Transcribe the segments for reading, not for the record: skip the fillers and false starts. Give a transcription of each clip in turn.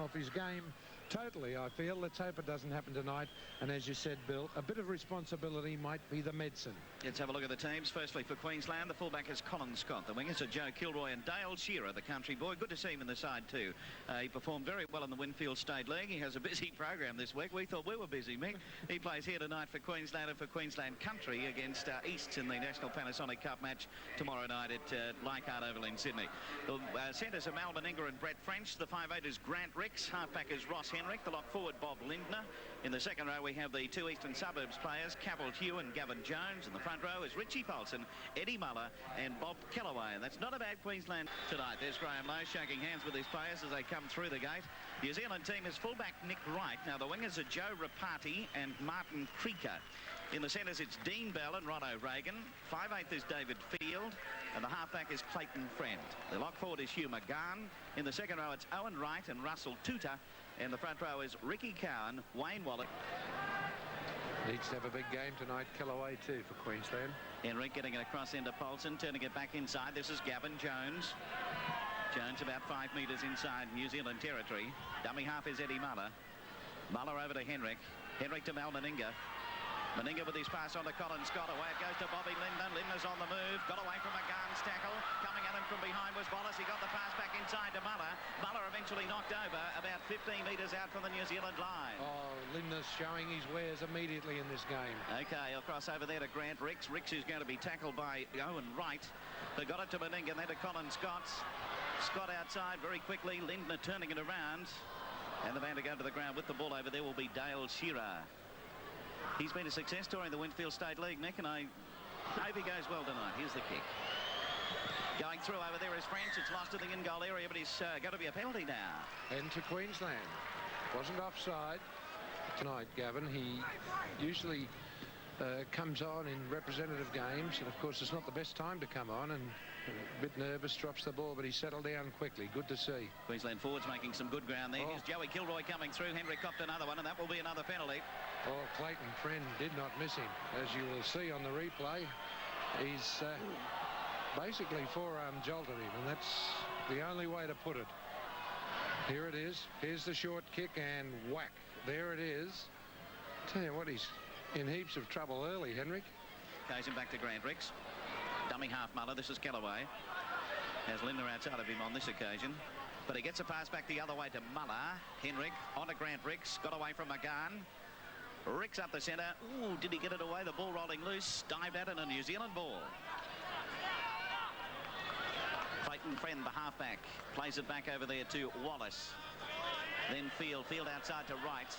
off his game totally, I feel. Let's hope it doesn't happen tonight. And as you said, Bill, a bit of responsibility might be the medicine. Let's have a look at the teams. Firstly, for Queensland, the fullback is Colin Scott. The wingers are Joe Kilroy and Dale Shearer, the country boy. Good to see him in the side too. He performed very well in the Winfield State League. He has a busy program this week. We thought we were busy, Mick. He plays here tonight for Queensland and for Queensland Country against Easts in the National Panasonic Cup match tomorrow night at Leichhardt Oval in Sydney. The centres are Mal Meninga and Brett French. The 5'8" is Grant Ricks. Halfback is Ross Henrik. The lock forward, Bob Lindner. In the second row, we have the two Eastern Suburbs players, Cavill Hugh and Gavin Jones. In the front row is Richie Paulson, Eddie Muller and Bob Kellaway. And that's not a bad Queensland tonight. There's Graham Lowe shaking hands with his players as they come through the gate. New Zealand team is fullback Nick Wright. Now, the wingers are Joe Rapati and Martin Creaker. In the centres, it's Dean Bell and Ron O'Regan. 5'8" is David Field. And the halfback is Clayton Friend. The lock forward is Hugh McGahn. In the second row, it's Owen Wright and Russell Tuta. And the front row is Ricky Cowan, Wayne Wallace. Needs to have a big game tonight, Kellaway too, for Queensland. Henrik getting it across into Paulson, turning it back inside. This is Gavin Jones. Jones about 5 metres inside New Zealand territory. Dummy half is Eddie Muller. Muller over to Henrik. Henrik to Mal Meninga. Meninga with his pass on to Colin Scott. Away it goes to Bobby Lindner. Lindner's on the move. Got away from McGann's tackle. Coming at him from behind was Wallace. He got the pass back inside to Muller. Muller eventually knocked over about 15 metres out from the New Zealand line. Oh, Lindner's showing his wares immediately in this game. Okay, he'll cross over there to Grant Ricks. Ricks is going to be tackled by Owen Wright. They got it to Meninga, then to Colin Scott. Scott outside very quickly. Lindner turning it around. And the man to go to the ground with the ball over there will be Dale Shearer. He's been a success story in the Winfield State League, Nick, and I hope he goes well tonight. Here's the kick. Going through over there is French. It's lost to the in-goal area, but it's going to be a penalty now. And to Queensland. Wasn't offside tonight, Gavin. He usually comes on in representative games, and of course it's not the best time to come on, and a bit nervous, drops the ball, but he settled down quickly. Good to see. Queensland forwards making some good ground there. Here's Joey Kilroy coming through. Henry copped another one, and that will be another penalty. Oh, Clayton Friend did not miss him. As you will see on the replay, he's basically forearm jolted him, and that's the only way to put it. Here it is. Here's the short kick, and whack. There it is. Tell you what, he's in heaps of trouble early, Henrik. Occasion back to Grant Ricks. Dummy half Muller. This is Kellaway. Has Lindner outside of him on this occasion. But he gets a pass back the other way to Muller. Henrik on to Grant Ricks. Got away from McGahn. Ricks up the centre. Ooh, did he get it away? The ball rolling loose. Dived out in a New Zealand ball. Clayton Friend, the halfback, plays it back over there to Wallace. Then Field. Field outside to Wright.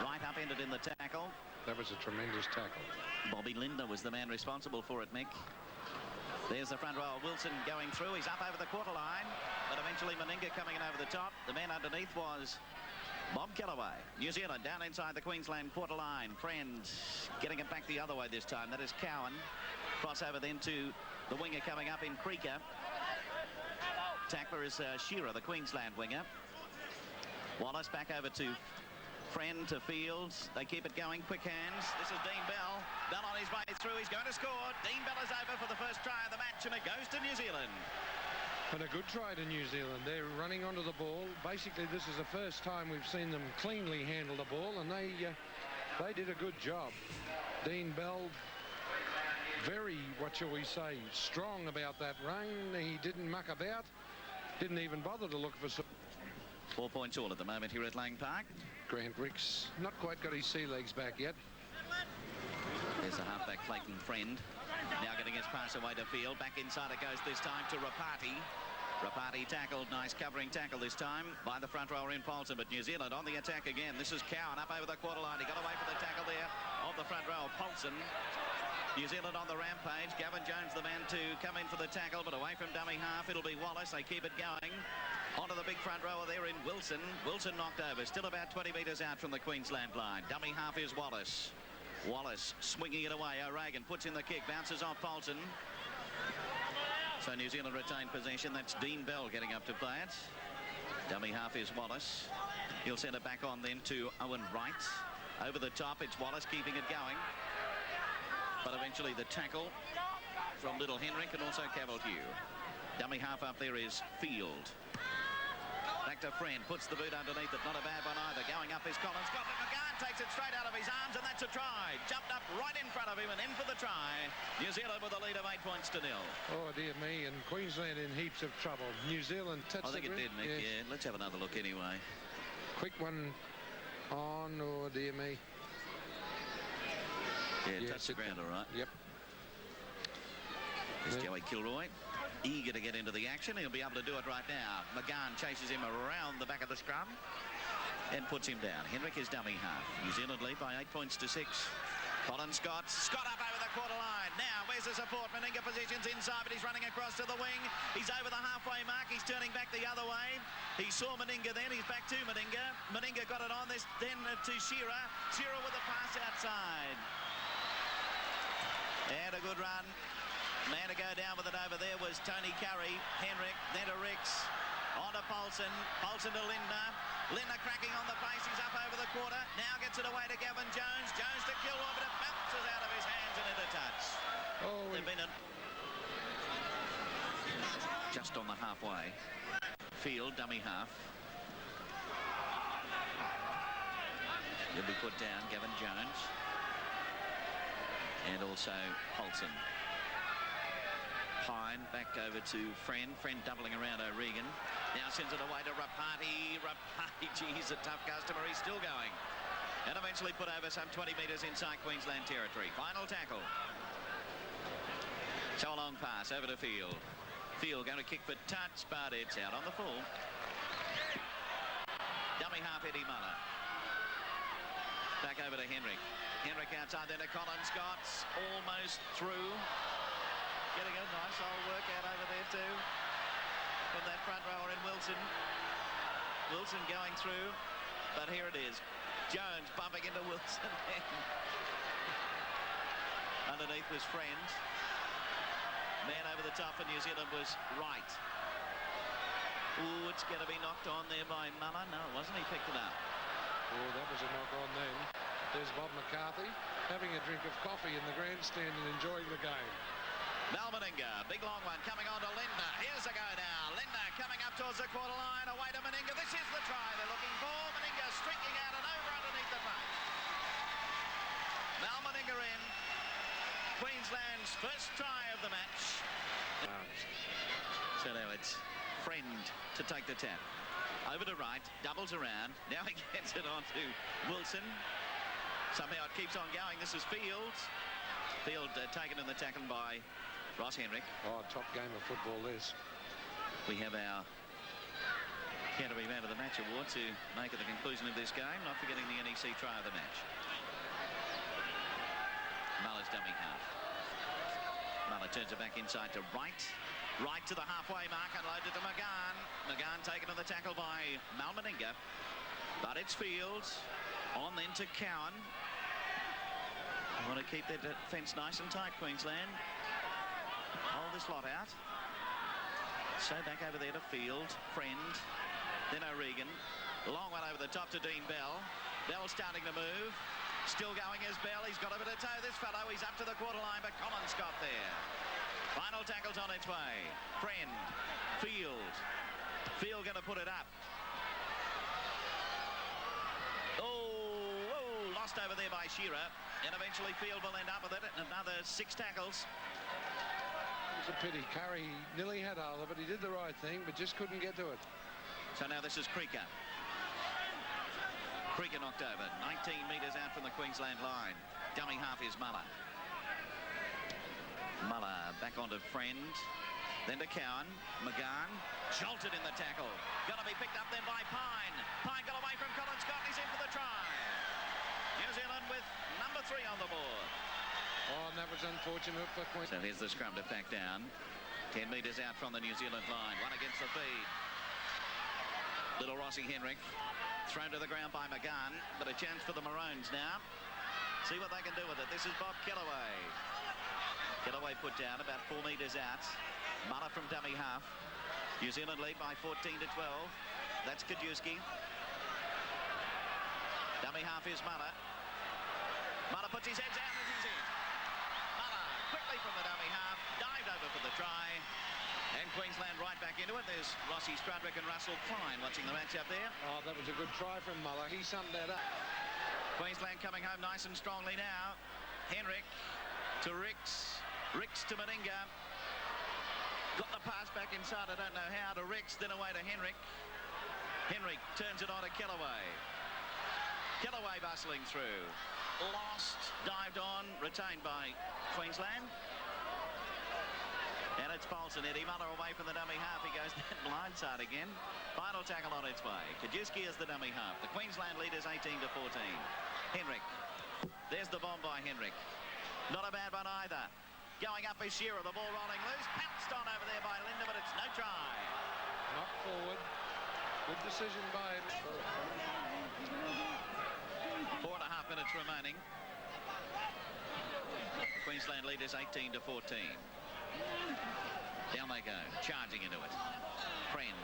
Wright upended in the tackle. That was a tremendous tackle. Bobby Lindner was the man responsible for it, Mick. There's the front row. Wilson going through. He's up over the quarter line. But eventually Meninga coming in over the top. The man underneath was Bob Kellaway. New Zealand down inside the Queensland quarter line. Friend getting it back the other way this time. That is Cowan. Crossover then to the winger coming up in Creaker. Tackler is Shearer, the Queensland winger. Wallace back over to Friend to Fields. They keep it going. Quick hands. This is Dean Bell. Bell on his way through. He's going to score. Dean Bell is over for the first try of the match, and it goes to New Zealand. And a good try to New Zealand. They're running onto the ball. Basically, this is the first time we've seen them cleanly handle the ball, and they did a good job. Dean Bell, very, what shall we say, strong about that run. He didn't muck about. Didn't even bother to look for some. 4 points all at the moment here at Lang Park. Grant Ricks not quite got his sea legs back yet. There's the halfback Clayton Friend. Now getting his pass away to Field. Back inside it goes this time to Rapati. Rapati tackled. Nice covering tackle this time by the front rower in Paulson. But New Zealand on the attack again. This is Cowan up over the quarter line. He got away from the tackle there of the front row. Paulson. New Zealand on the rampage. Gavin Jones the man to come in for the tackle, but away from dummy half. It'll be Wallace. They keep it going. Onto the big front rower there in Wilson. Wilson knocked over. Still about 20 metres out from the Queensland line. Dummy half is Wallace. Wallace swinging it away. O'Regan puts in the kick. Bounces off Paulson. So New Zealand retained possession. That's Dean Bell getting up to play it. Dummy half is Wallace. He'll send it back on then to Owen Wright. Over the top, it's Wallace keeping it going. But eventually the tackle from Little Henrik and also Cavill Hugh. Dummy half up there is Field. Back back to Friend. Puts the boot underneath it. Not a bad one either. Going up is Collins. Got it. McGann takes it straight out of his arms, and that's a try. Jumped up right in front of him and in for the try. New Zealand with a lead of 8 points to 0. Oh, dear me. And Queensland in heaps of trouble. New Zealand touched I think it did, Nick. Yes. Yeah, let's have another look anyway. Quick one on. Oh, dear me. Yeah, touched the ground all right. Yep. There's Joey Kilroy. Eager to get into the action. He'll be able to do it right now. McGann chases him around the back of the scrum and puts him down. Henrik is dummy half. New Zealand lead by 8 points to 6. Colin Scott. Scott up over the quarter line. Now, where's the support? Meninga positions inside, but he's running across to the wing. He's over the halfway mark. He's turning back the other way. He saw Meninga then. He's back to Meninga. Meninga got it on this, then to Shearer. Shearer with a pass outside. And a good run. Man to go down with it over there was Tony Curry. Henrik, then to Ricks. On to Paulson. Paulson to Lindner. Lindner cracking on the pace. He's up over the quarter. Now gets it away to Gavin Jones. Jones to Kilroy, but it bounces out of his hands and into touch. Oh, They've been just on the halfway. Field, dummy half. He'll be put down, Gavin Jones. And also Paulson. Pine back over to Friend. Friend doubling around O'Regan. Now sends it away to Rapati. Rapati, gee, he's a tough customer. He's still going. And eventually put over some 20 metres inside Queensland territory. Final tackle. So a long pass over to Field. Field going to kick for touch, but it's out on the full. Dummy half Eddie Muller. Back over to Henrik. Henrik outside, then to Colin Scott's almost through. Getting a nice old workout over there too from that front rower in Wilson. Wilson going through, but here it is. Jones bumping into Wilson. Underneath was Friend. Man over the top for New Zealand was Wright. Ooh, it's going to be knocked on there by Muller. No, it wasn't. He picked it up. Oh, that was a knock on then. There's Bob McCarthy having a drink of coffee in the grandstand and enjoying the game. Mal Meninga, big long one coming on to Lindner. Here's a go now. Lindner coming up towards the quarter line. Away to Meninga. This is the try they're looking for. Meninga streaking out and over underneath the post. Mal Meninga in. Queensland's first try of the match. So now it's Friend to take the tap. Over to right, doubles around. Now he gets it on to Wilson. Somehow it keeps on going. This is Field. Field taken in the tackle by Ross Henrik. Oh, top game of football this. We have our Canterbury Man of the Match award to make at the conclusion of this game, not forgetting the NEC try of the match. Muller's dummy half. Muller turns it back inside to Wright. Right to the halfway mark, unloaded to McGann. McGann taken on the tackle by Mal Meninga. But it's Fields. On then to Cowan. I want to keep their defence nice and tight, Queensland. Hold this lot out. So back over there to Field. Friend. Then O'Regan. Long one over the top to Dean Bell. Bell starting to move. Still going as Bell. He's got a bit of toe, this fellow. He's up to the quarter line, but Colin Scott there. Final tackle's on its way. Friend. Field. Field going to put it up. Oh, lost over there by Shearer. And eventually Field will end up with it. Another 6 tackles. It was a pity. Curry nearly had all of it. He did the right thing, but just couldn't get to it. So now this is Creaker. Creaker knocked over. 19 metres out from the Queensland line. Dummy half is Muller. Muller back onto Friend. Then to Cowan. McGann jolted in the tackle. Got to be picked up then by Pine. Pine got away from Colin Scott. He's in for the try. New Zealand with number 3 on the board. Oh, and that was unfortunate for Queensland. So here's the scrum to back down. 10 metres out from the New Zealand line. One against the feed. Little Rossi Henrik. Thrown to the ground by McGann. But a chance for the Maroons now. See what they can do with it. This is Bob Kellaway. Kellaway put down about 4 metres out. Muller from dummy half. New Zealand lead by 14 to 12. That's Kajewski. Dummy half is Muller. Muller puts his heads out as he's in. Muller quickly from the dummy half. Dived over for the try. And Queensland right back into it. There's Rossi Strudwick and Russell Klein watching the match up there. Oh, that was a good try from Muller. He summed that up. Queensland coming home nice and strongly now. Henrik to Ricks. Ricks to Meninga. Got the pass back inside, I don't know how, to Ricks, then away to Henrik. Henrik turns it on to Kellaway. Kellaway bustling through. Lost, dived on, retained by Queensland. And it's Paulson. Eddie Muller away from the dummy half. He goes that blindside again. Final tackle on its way. Kajuski is the dummy half. The Queensland lead is 18 to 14. Henrik. There's the bomb by Henrik. Not a bad one either. Going up is Shearer. The ball rolling loose. Pounced on over there by Linda, but it's no try. Knocked forward. Good decision by him. 4.5 minutes remaining. Queensland lead is 18 to 14. Down they go, charging into it. Friend.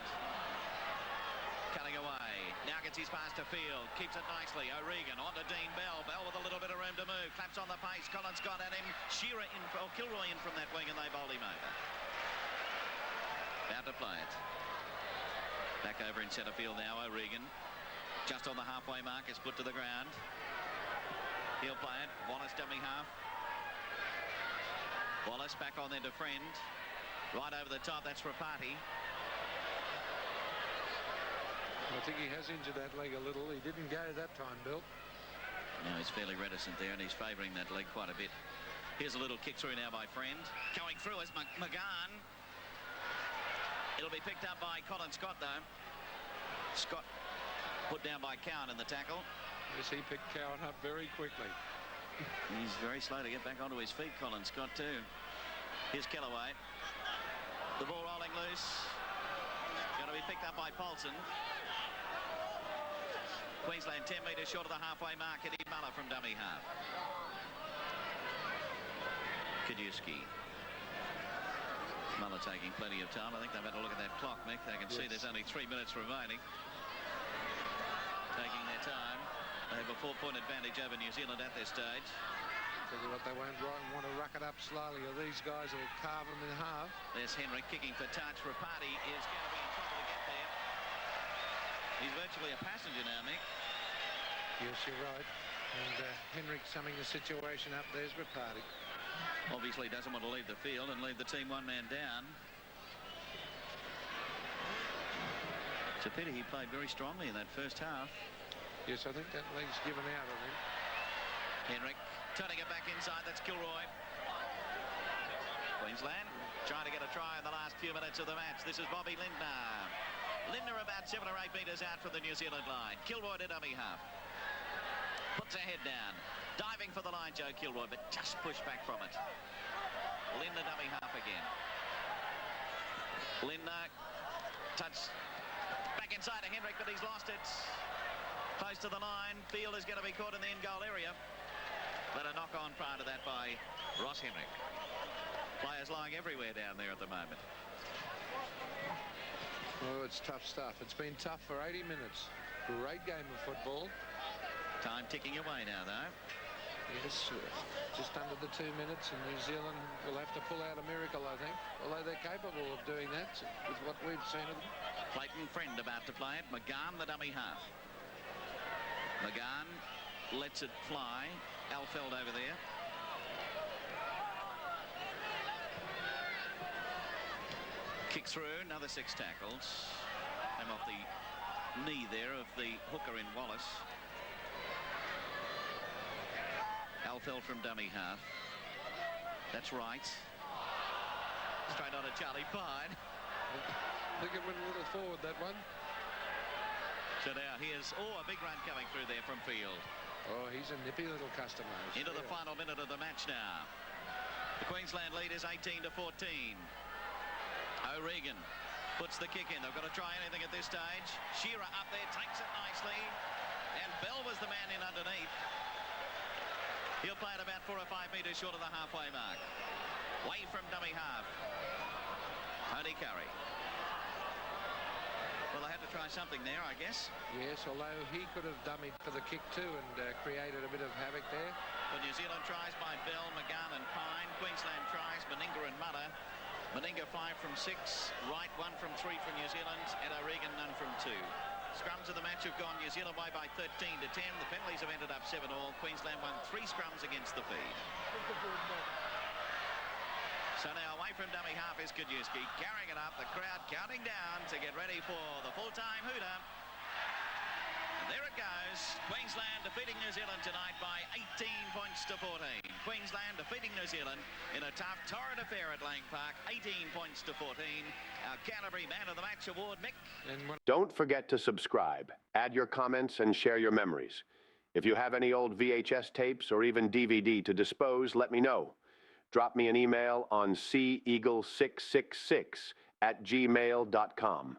Cutting away. Now gets his pass to field. Keeps it nicely. O'Regan on to Dean Bell. Bell with a little bit of room to move. Claps on the pace. Colin Scott at him. Shearer in, or Kilroy in from that wing, and they bowled him over. About to play it. Back over in centre field now, O'Regan. Just on the halfway mark, is put to the ground. He'll play it. Wallace dummy half. Wallace back on then to Friend. Right over the top, that's Rapati. I think he has injured that leg a little. He didn't go that time, Bill. No, he's fairly reticent there, and he's favouring that leg quite a bit. Here's a little kick through now by Friend. Going through is McGann. It'll be picked up by Colin Scott, though. Scott put down by Cowan in the tackle. Yes, he picked Cowan up very quickly. He's very slow to get back onto his feet, Colin Scott, too. Here's Kellaway. The ball rolling loose. Going to be picked up by Paulson. Queensland 10 metres short of the halfway mark. Eddie Muller from dummy half. Kajuski. Muller taking plenty of time. I think they've had a look at that clock, Mick. They can see there's only 3 minutes remaining. Taking their time. They have a 4-point advantage over New Zealand at this stage. Tell you what, they won't want to ruck it up slowly, or these guys will carve them in half. There's Henrik kicking for touch. Rapati is going to be in trouble to get there. He's virtually a passenger now, Mick. Yes, you're right. And Henrik summing the situation up. There's Rapati. Obviously doesn't want to leave the field and leave the team one man down. It's a pity he played very strongly in that first half. Yes, I think that leg's given out of him. Henrik turning it back inside. That's Kilroy. Queensland trying to get a try in the last few minutes of the match. This is Bobby Lindner. Lindner about 7 or 8 metres out from the New Zealand line. Kilroy to dummy half. Puts her head down. Diving for the line, Joe Kilroy, but just pushed back from it. Lindner dummy half again. Lindner touch back inside to Henrik, but he's lost it. Close to the line. Field is going to be caught in the in-goal area. But a knock-on prior to that by Ross Henrik. Players lying everywhere down there at the moment. Oh, it's tough stuff. It's been tough for 80 minutes. Great game of football. Time ticking away now, though. Yes, just under the 2 minutes, and New Zealand will have to pull out a miracle, I think. Although they're capable of doing that with what we've seen of them. Clayton Friend about to play it. McGann, the dummy half. McGann lets it fly. Alfeld over there. Kick through, another 6 tackles. Came off the knee there of the hooker in Wallace. Alfeld from dummy half. That's right. Straight on to Charlie Pine. I think it went a little forward, that one. So now here's, a big run coming through there from field. Oh, he's a nippy little customer. Into the final minute of the match now. The Queensland lead is 18 to 14. O'Regan puts the kick in. They've got to try anything at this stage. Shearer up there, takes it nicely. And Bell was the man in underneath. He'll play it about 4 or 5 metres short of the halfway mark. Way from dummy half. Tony Curry. Well, they had to try something there, I guess. Yes, although he could have dummied for the kick too and created a bit of havoc there. But New Zealand tries by Bell, McGann and Pine. Queensland tries Meninga and Muller. Meninga 5 from 6. Wright 1 from 3 for New Zealand. And O'Regan none from 2. Scrums of the match have gone New Zealand way by 13 to 10. The penalties have ended up 7-all. Queensland won 3 scrums against the feed. So now away from dummy half is Kajewski, carrying it up, the crowd counting down to get ready for the full-time hooter. And there it goes. Queensland defeating New Zealand tonight by 18 points to 14. Queensland defeating New Zealand in a tough, torrid affair at Lang Park. 18 points to 14. Our Canterbury Man of the Match award, Mick. Don't forget to subscribe, add your comments, and share your memories. If you have any old VHS tapes or even DVD to dispose, let me know. Drop me an email on ceagle666@gmail.com.